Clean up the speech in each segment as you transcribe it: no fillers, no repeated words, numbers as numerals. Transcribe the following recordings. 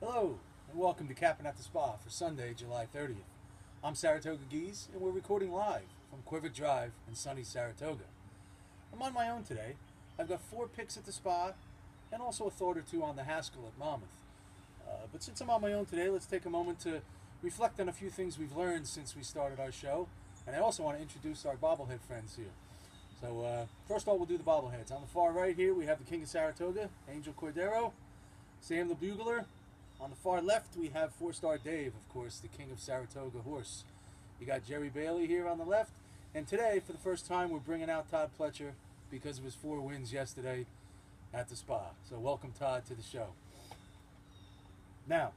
Hello, and welcome to Cappin at the Spa for Sunday, July 30th. I'm Saratoga Geeze, and we're recording live from Quivic Drive in sunny Saratoga. I'm on my own today. I've got 4 picks at the spa, and also a thought or two on the Haskell at Monmouth. But since I'm on my own today, let's take a moment to reflect on a few things we've learned since we started our show, and I also want to introduce our bobblehead friends here. So first of all, we'll do the bobbleheads. On the far right here, we have the King of Saratoga, Angel Cordero, Sam the Bugler. On the far left, we have 4-star Dave, of course, the King of Saratoga horse. You got Jerry Bailey here on the left. And today, for the first time, we're bringing out Todd Pletcher because of his 4 wins yesterday at the spa. So welcome, Todd, to the show. Now,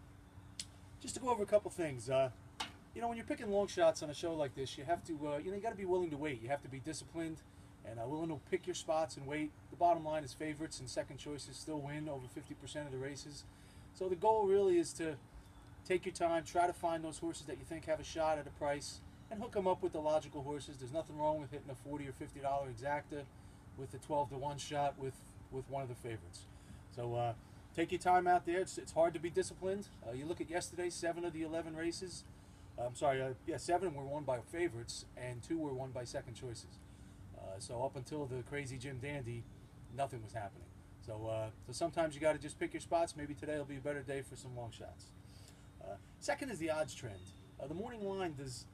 just to go over a couple things. When you're picking long shots on a show like this, you have to, you got to be willing to wait. You have to be disciplined and willing to pick your spots and wait. The bottom line is favorites and second choices still win over 50% of the races. So the goal really is to take your time, try to find those horses that you think have a shot at a price, and hook them up with the logical horses. There's nothing wrong with hitting a $40 or $50 exacta with the 12-to-1 shot with one of the favorites. So take your time out there. It's hard to be disciplined. You look at yesterday, 7 of the 11 races. 7 were won by favorites, and 2 were won by second choices. So up until the crazy Jim Dandy, nothing was happening. So sometimes you got to just pick your spots. Maybe today will be a better day for some long shots. Second is the odds trend. The morning line does,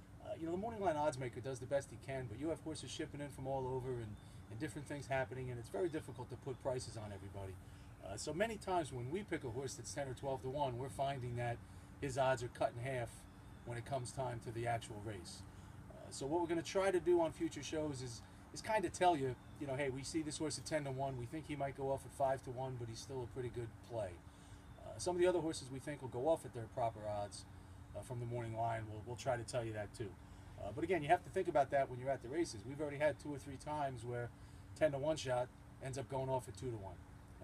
the morning line odds maker does the best he can, but you have horses shipping in from all over and different things happening, and it's very difficult to put prices on everybody. So many times when we pick a horse that's 10 or 12 to 1, we're finding that his odds are cut in half when it comes time to the actual race. So what we're going to try to do on future shows is kind of tell you, hey, we see this horse at 10 to 1. We think he might go off at 5 to 1, but he's still a pretty good play. Some of the other horses we think will go off at their proper odds from the morning line. We'll try to tell you that too. But again, you have to think about that when you're at the races. We've already had 2 or 3 times where 10 to 1 shot ends up going off at 2 to 1.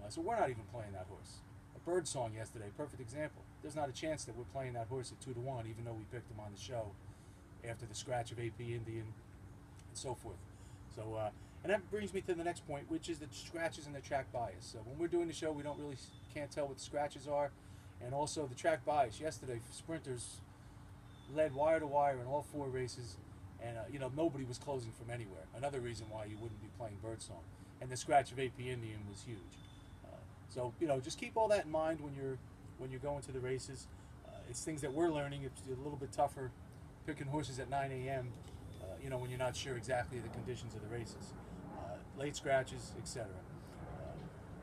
So we're not even playing that horse. A Bird Song yesterday, perfect example. There's not a chance that we're playing that horse at 2 to 1, even though we picked him on the show after the scratch of AP Indian and so forth. So, and that brings me to the next point, which is the scratches and the track bias. So when we're doing the show, we can't tell what the scratches are, and also the track bias. Yesterday, sprinters led wire to wire in all 4 races, and nobody was closing from anywhere. Another reason why you wouldn't be playing Birdsong. And the scratch of AP Indian was huge. So just keep all that in mind when you're going to the races. It's things that we're learning. It's a little bit tougher picking horses at 9 a.m. When you're not sure exactly the conditions of the races, late scratches, etc.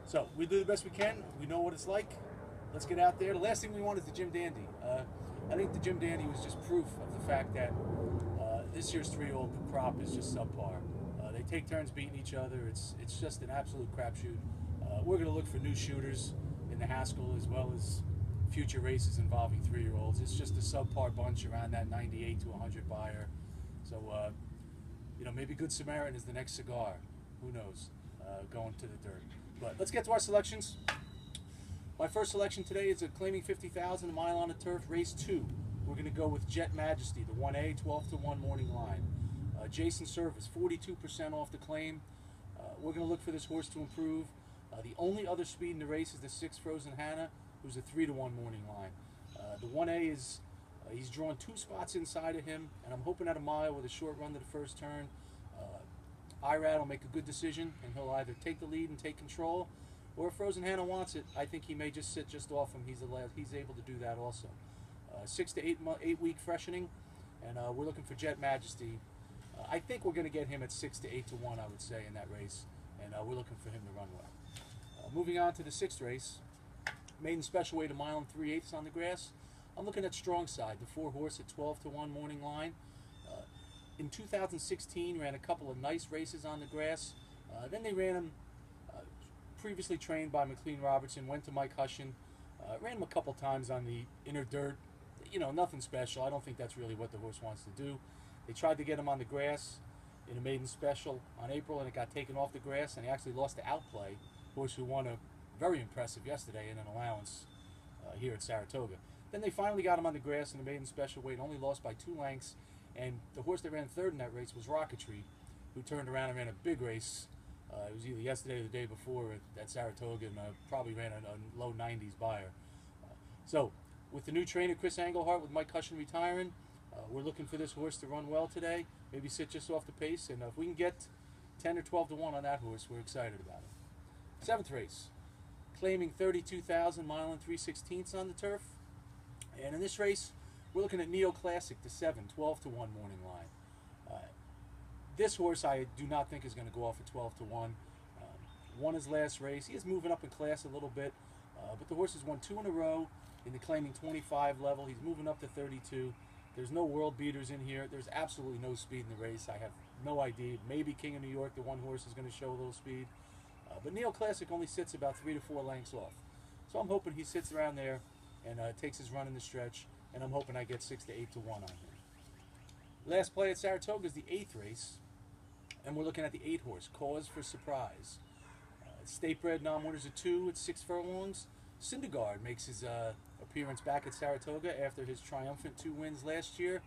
So we do the best we can. We know what it's like. Let's get out there. The last thing we want is the Jim Dandy. I think the Jim Dandy was just proof of the fact that this year's 3-year-old crop is just subpar. They take turns beating each other. It's just an absolute crapshoot. We're going to look for new shooters in the Haskell as well as future races involving 3-year-olds. It's just a subpar bunch around that 98 to 100 buyer. So, maybe Good Samaritan is the next cigar. Who knows? Going to the dirt. But let's get to our selections. My first selection today is a claiming 50,000 a mile on the turf, race 2. We're going to go with Jet Majesty, the 1A, 12 to 1 morning line. Jason Service, 42% off the claim. We're going to look for this horse to improve. The only other speed in the race is the 6 Frozen Hannah, who's a 3 to 1 morning line. The 1A is he's drawn 2 spots inside of him, and I'm hoping at a mile with a short run to the first turn, Irad will make a good decision, and he'll either take the lead and take control, or if Frozen Hannah wants it, I think he may just sit just off him. He's able to do that also. 6 to 8 week freshening, and we're looking for Jet Majesty. I think we're going to get him at 6 to 8 to 1, I would say, in that race, and we're looking for him to run well. Moving on to the 6th race, maiden special weight a mile and 3/8 on the grass. I'm looking at Strong Side, the 4 horse at 12 to 1 morning line. In 2016, ran a couple of nice races on the grass. Then they ran him, previously trained by McLean Robertson, went to Mike Hushin, ran him a couple times on the inner dirt. Nothing special. I don't think that's really what the horse wants to do. They tried to get him on the grass in a maiden special on April, and it got taken off the grass, and he actually lost to Outplay, horse who won a very impressive yesterday in an allowance here at Saratoga. Then they finally got him on the grass in the maiden special weight, only lost by 2 lengths, and the horse that ran 3rd in that race was Rocketry, who turned around and ran a big race. It was either yesterday or the day before at Saratoga, and probably ran a low 90s buyer. So, with the new trainer Chris Englehart, with Mike Hushin retiring, we're looking for this horse to run well today. Maybe sit just off the pace, and if we can get 10 or 12 to 1 on that horse, we're excited about it. 7th race, claiming 32,000 mile and 3/16 on the turf. And in this race, we're looking at Neo Classic to 7, 12 to 1 morning line. This horse I do not think is going to go off at 12 to 1. Won his last race. He is moving up in class a little bit, but the horse has won 2 in a row in the claiming 25 level. He's moving up to 32. There's no world beaters in here. There's absolutely no speed in the race. I have no idea. Maybe King of New York, the one horse, is going to show a little speed. But Neo Classic only sits about 3 to 4 lengths off. So I'm hoping he sits around there and takes his run in the stretch, and I'm hoping I get 6 to 8 to 1 on him. Last play at Saratoga is the 8th race, and we're looking at the 8 horse, Cause for Surprise. State bred non-winners of 2 at 6 furlongs. Syndergaard makes his appearance back at Saratoga after his triumphant 2 wins last year.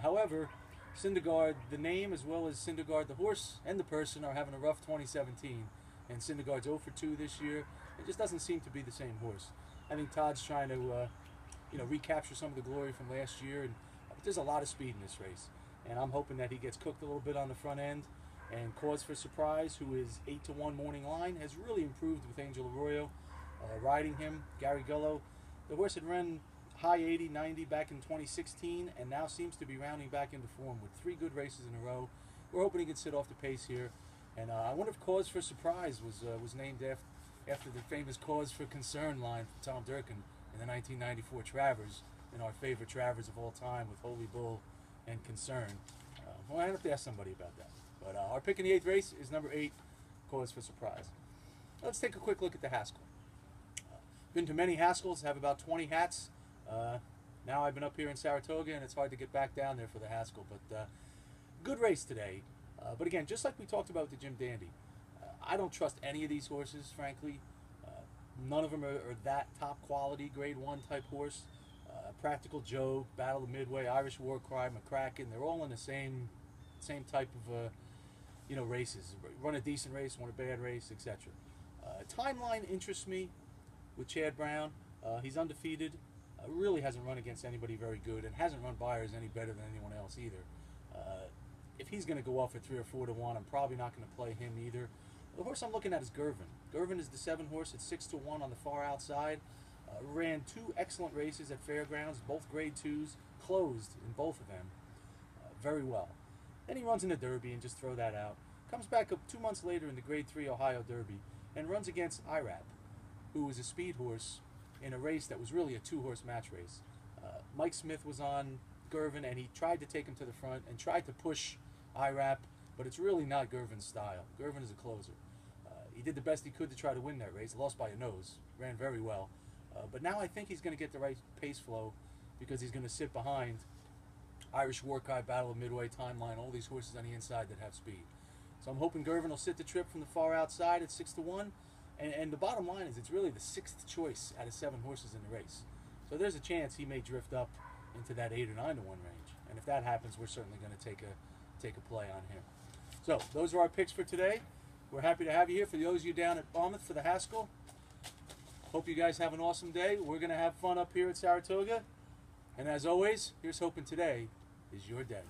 However, Syndergaard, the name, as well as Syndergaard, the horse and the person, are having a rough 2017. And Syndergaard's 0 for 2 this year. It just doesn't seem to be the same horse. I think Todd's trying to recapture some of the glory from last year. And there's a lot of speed in this race. And I'm hoping that he gets cooked a little bit on the front end. And Cause for Surprise, who is 8 to 1 morning line, has really improved with Angel Arroyo riding him. Gary Gullo, the horse had run high 80, 90 back in 2016, and now seems to be rounding back into form with 3 good races in a row. We're hoping he can sit off the pace here. And I wonder if Cause for Surprise was named after the famous Cause for Concern line from Tom Durkin in the 1994 Travers, and our favorite Travers of all time with Holy Bull and Concern. Well, I have to ask somebody about that. But our pick in the 8th race is number 8, Cause for Surprise. Let's take a quick look at the Haskell. Been to many Haskells, have about 20 hats. Now I've been up here in Saratoga, and it's hard to get back down there for the Haskell. But good race today. But again, just like we talked about with the Jim Dandy, I don't trust any of these horses, frankly. None of them are that top quality, grade 1 type horse. Practical Joe, Battle of Midway, Irish War Cry, McCracken, they're all in the same type of races. Run a decent race, run a bad race, etc. Timeline interests me with Chad Brown. He's undefeated. Really hasn't run against anybody very good, and hasn't run buyers any better than anyone else either. If he's going to go off at 3 or 4 to 1, I'm probably not going to play him either. The horse I'm looking at is Gervin. Gervin is the 7 horse at 6 to 1 on the far outside. Ran 2 excellent races at Fairgrounds, both grade 2s, closed in both of them very well. Then he runs in the Derby, and just throw that out. Comes back up 2 months later in the grade 3 Ohio Derby and runs against IRAP, who was a speed horse in a race that was really a 2-horse match race. Mike Smith was on Gervin, and he tried to take him to the front and tried to push IRAP, but it's really not Gervin's style. Gervin is a closer. He did the best he could to try to win that race, lost by a nose, ran very well. But now I think he's going to get the right pace flow, because he's going to sit behind Irish War Cry, Battle of Midway, Timeline, all these horses on the inside that have speed. So I'm hoping Gervin will sit the trip from the far outside at 6 to 1. And the bottom line is it's really the 6th choice out of 7 horses in the race. So there's a chance he may drift up into that 8 or 9 to 1 range. And if that happens, we're certainly going to take a play on him. So those are our picks for today. We're happy to have you here. For those of you down at Bournemouth for the Haskell, hope you guys have an awesome day. We're going to have fun up here at Saratoga. And as always, here's hoping today is your day.